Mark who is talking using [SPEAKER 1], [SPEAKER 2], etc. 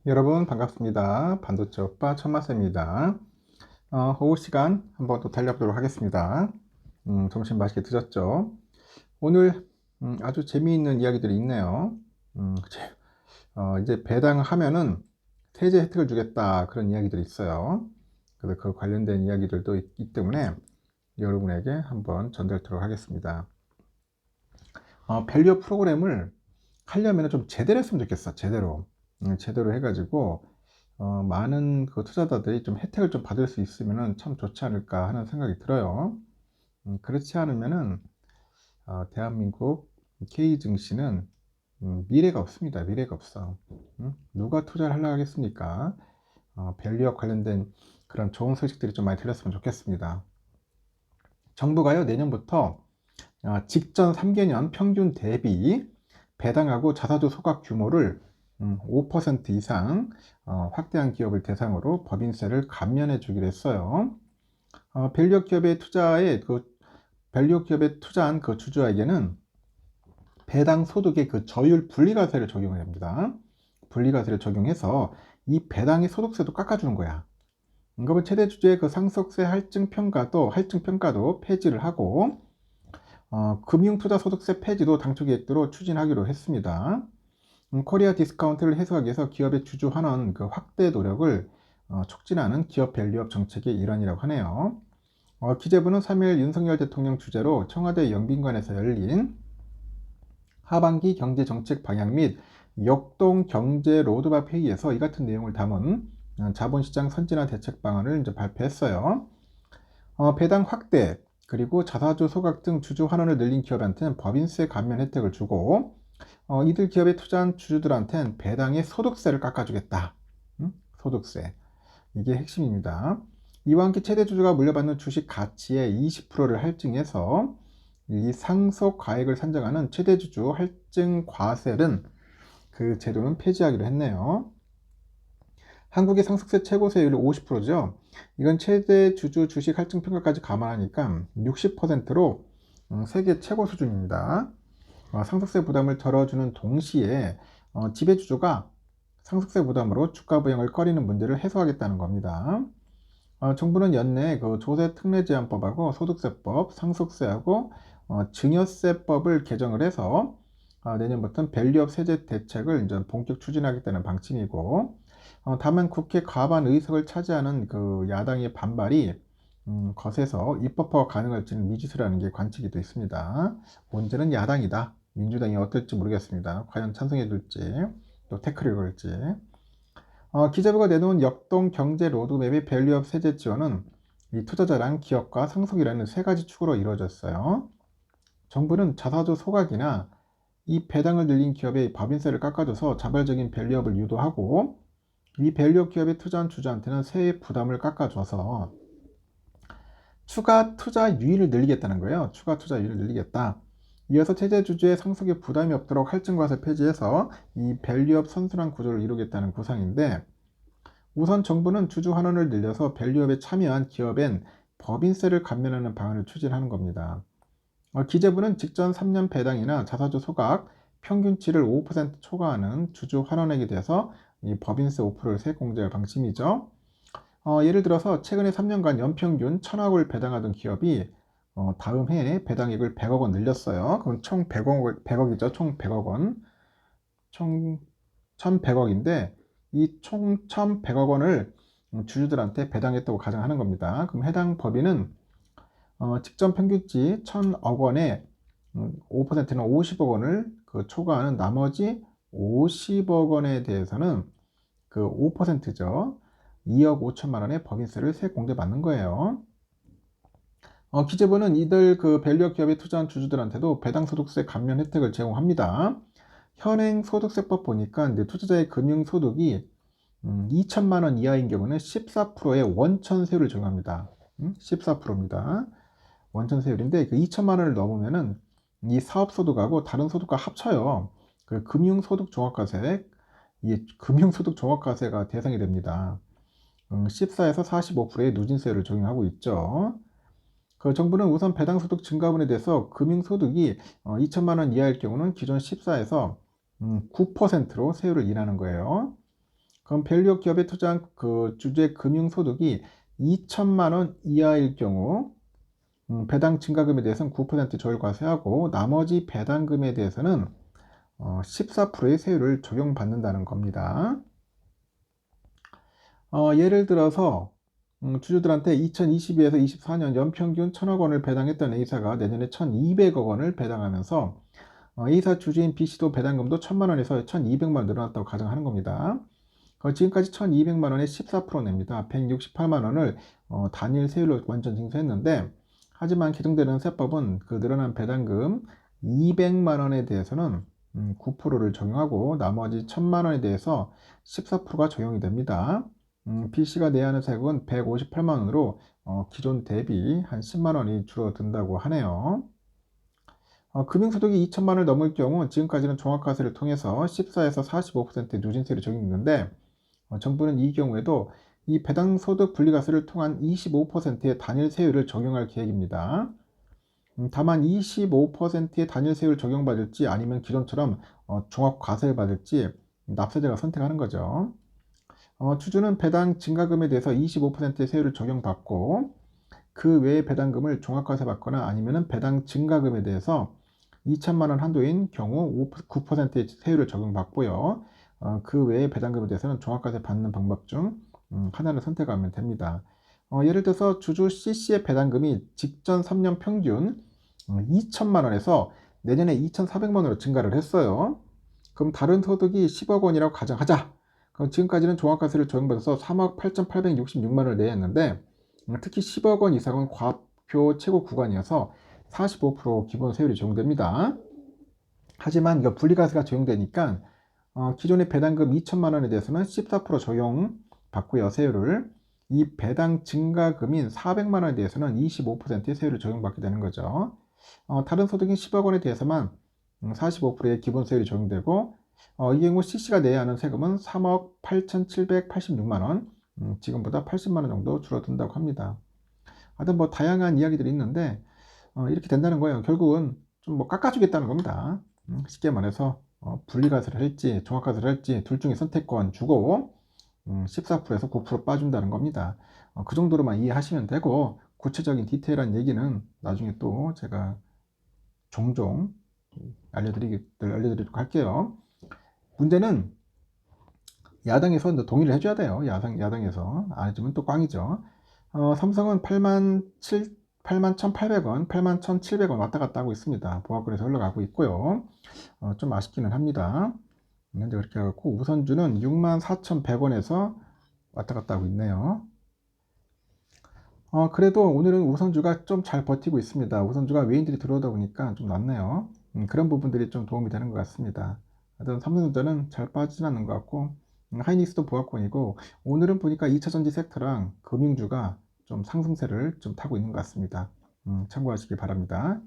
[SPEAKER 1] 여러분 반갑습니다. 반도체 오빠 천마세입니다. 오후 시간 한번 또 달려보도록 하겠습니다. 점심 맛있게 드셨죠? 오늘 아주 재미있는 이야기들이 있네요. 이제 배당하면은 세제 혜택을 주겠다 그런 이야기들이 있어요. 그래서 그 관련된 이야기들도 있기 때문에 여러분에게 한번 전달토록 하겠습니다. 밸류업 프로그램을 하려면 좀 제대로 했으면 좋겠어. 제대로 해가지고 많은 그 투자자들이 좀 혜택을 좀 받을 수 있으면 참 좋지 않을까 하는 생각이 들어요. 그렇지 않으면은 대한민국 K 증시는 미래가 없습니다. 미래가 없어. 누가 투자를 하려고 하겠습니까? 밸류업 관련된 그런 좋은 소식들이 좀 많이 들렸으면 좋겠습니다. 정부가요, 내년부터 직전 3개년 평균 대비 배당하고 자사주 소각 규모를 5% 이상 확대한 기업을 대상으로 법인세를 감면해 주기로 했어요. 밸류업 기업에 투자한 그 주주에게는 배당 소득의 그 저율 분리과세를 적용을 합니다. 분리과세를 적용해서 이 배당의 소득세도 깎아주는 거야. 그러면 최대 주주의 그 상속세 할증평가도 폐지를 하고 금융투자소득세 폐지도 당초 계획대로 추진하기로 했습니다. 코리아 디스카운트를 해소하기 위해서 기업의 주주 환원 그 확대 노력을 촉진하는 기업 밸류업 정책의 일환이라고 하네요. 기재부는 3일 윤석열 대통령 주재로 청와대 영빈관에서 열린 하반기 경제정책 방향 및 역동 경제 로드맵 회의에서 이 같은 내용을 담은 자본시장 선진화 대책 방안을 이제 발표했어요. 배당 확대, 그리고 자사주 소각 등 주주 환원을 늘린 기업한테는 법인세 감면 혜택을 주고 이들 기업에 투자한 주주들한테는 배당의 소득세를 깎아주겠다. 소득세. 이게 핵심입니다. 이와 함께 최대 주주가 물려받는 주식 가치의 20%를 할증해서 이 상속 가액을 산정하는 최대 주주 할증 과세는 그 제도는 폐지하기로 했네요. 한국의 상속세 최고세율이 50%죠. 이건 최대 주주 주식 할증 평가까지 감안하니까 60%로 세계 최고 수준입니다. 상속세 부담을 덜어주는 동시에 지배주주가 상속세 부담으로 주가 부양을 꺼리는 문제를 해소하겠다는 겁니다. 정부는 연내 그 조세 특례 제한법하고 소득세법, 상속세하고 증여세법을 개정을 해서 내년부터는 밸류업 세제 대책을 이제 본격 추진하겠다는 방침이고, 다만 국회 과반 의석을 차지하는 그 야당의 반발이 거세서 입법화가 가능할지는 미지수라는 게 관측이 돼 있습니다. 문제는 야당이다. 민주당이 어떨지 모르겠습니다. 과연 찬성해 줄지 또 태클을 걸지. 기재부가 내놓은 역동 경제 로드맵의 밸류업 세제 지원은 이 투자자랑 기업과 상속이라는 세 가지 축으로 이루어졌어요. 정부는 자사주 소각이나 이 배당을 늘린 기업의 법인세를 깎아줘서 자발적인 밸류업을 유도하고, 이 밸류업 기업에 투자한 주주한테는 세액 부담을 깎아줘서 추가 투자 유인을 늘리겠다는 거예요. 추가 투자 유인을 늘리겠다. 이어서 최대 주주의 상속에 부담이 없도록 할증과세 폐지해서 이 밸류업 선순환 구조를 이루겠다는 구상인데, 우선 정부는 주주 환원을 늘려서 밸류업에 참여한 기업엔 법인세를 감면하는 방안을 추진하는 겁니다. 기재부는 직전 3년 배당이나 자사주 소각 평균치를 5% 초과하는 주주 환원액에 대해서 이 법인세 5%를 세액 공제할 방침이죠. 예를 들어서 최근에 3년간 연평균 1,000억을 배당하던 기업이 다음 해에 배당액을 100억 원 늘렸어요. 그럼 총 100억이죠. 총 100억 원. 총 1,100억인데 이 총 1,100억 원을 주주들한테 배당했다고 가정하는 겁니다. 그럼 해당 법인은 직전 평균치 1,000억 원에 5%는 50억 원을 그 초과하는 나머지 50억 원에 대해서는 그 5%죠. 2억 5천만 원의 법인세를 세액 공제 받는 거예요. 기재부는 이들 그 밸류업 기업에 투자한 주주들한테도 배당 소득세 감면 혜택을 제공합니다. 현행 소득세법 보니까 이제 투자자의 금융소득이 2천만 원 이하인 경우는 14%의 원천세율을 적용합니다. 14%입니다. 원천세율인데 그 2천만 원을 넘으면은 이 사업소득하고 다른 소득과 합쳐요. 그 금융소득 종합과세가 대상이 됩니다. 14에서 45%의 누진세율을 적용하고 있죠. 그 정부는 우선 배당소득 증가분에 대해서 금융소득이 2천만 원 이하일 경우는 기존 14에서 9%로 세율을 인하는 거예요. 그럼 밸류업 기업에 투자한 그 주주의 금융소득이 2천만 원 이하일 경우 배당 증가금에 대해서는 9% 조율과세하고 나머지 배당금에 대해서는 14%의 세율을 적용받는다는 겁니다. 예를 들어서 주주들한테 2022에서 24년 연평균 1,000억 원을 배당했던 A사가 내년에 1,200억 원을 배당하면서 A사 주주인 B씨도 배당금도 1,000만 원에서 1,200만 원 늘어났다고 가정하는 겁니다. 지금까지 1,200만 원에 14% 냅니다. 168만 원을 단일 세율로 완전 징수했는데, 하지만 개정되는 세법은 그 늘어난 배당금 200만 원에 대해서는 9%를 적용하고 나머지 1,000만 원에 대해서 14%가 적용이 됩니다. B씨가 내야 하는 세금은 158만 원으로 기존 대비 한 10만 원이 줄어든다고 하네요. 금융소득이 2천만 원을 넘을 경우 지금까지는 종합과세를 통해서 14에서 45% 누진세를 적용했는데, 정부는 이 경우에도 이 배당소득 분리과세를 통한 25%의 단일 세율을 적용할 계획입니다. 다만 25%의 단일 세율을 적용받을지 아니면 기존처럼 종합과세를 받을지 납세자가 선택하는 거죠. 주주는 배당 증가금에 대해서 25%의 세율을 적용받고 그 외의 배당금을 종합과세 받거나 아니면 배당 증가금에 대해서 2천만 원 한도인 경우 9%의 세율을 적용받고요. 그 외의 배당금에 대해서는 종합과세 받는 방법 중 하나를 선택하면 됩니다. 예를 들어서 주주 C씨의 배당금이 직전 3년 평균 2천만 원에서 내년에 2,400만 원으로 증가를 했어요. 그럼 다른 소득이 10억 원이라고 가정하자. 그럼 지금까지는 종합과세를 적용받아서 3억 8,866만 원을 내야 했는데, 특히 10억 원 이상은 과표 최고 구간이어서 45% 기본 세율이 적용됩니다. 하지만 이거 분리과세가 적용되니까 기존의 배당금 2천만 원에 대해서는 14% 적용받고요, 세율을. 이 배당 증가금인 400만 원에 대해서는 25%의 세율을 적용받게 되는 거죠. 다른 소득인 10억 원에 대해서만 45%의 기본 세율이 적용되고, 이 경우 C씨가 내야 하는 세금은 3억 8,786만 원, 지금보다 80만 원 정도 줄어든다고 합니다. 하여튼 뭐 다양한 이야기들이 있는데 이렇게 된다는 거예요. 결국은 좀 뭐 깎아주겠다는 겁니다. 쉽게 말해서 분리과세를 할지 종합과세를 할지 둘 중에 선택권 주고 14%에서 9% 빠준다는 겁니다. 그 정도로만 이해하시면 되고, 구체적인 디테일한 얘기는 나중에 또 제가 종종 알려드리도록 할게요. 문제는 야당에서 동의를 해줘야 돼요. 야당에서 안 해주면 또 꽝이죠. 삼성은 81,800원, 81,700원 왔다 갔다 하고 있습니다. 보합권에서 흘러가고 있고요. 좀 아쉽기는 합니다. 현재 그렇게 해갖고 우선주는 64,100원에서 왔다 갔다 하고 있네요. 그래도 오늘은 우선주가 좀 잘 버티고 있습니다. 우선주가 외인들이 들어오다 보니까 좀 낫네요. 그런 부분들이 좀 도움이 되는 것 같습니다. 하여튼 삼성전자는 잘 빠지진 않는 것 같고, 하이닉스도 보합권이고, 오늘은 보니까 2차전지 섹터랑 금융주가 좀 상승세를 좀 타고 있는 것 같습니다. 참고하시기 바랍니다.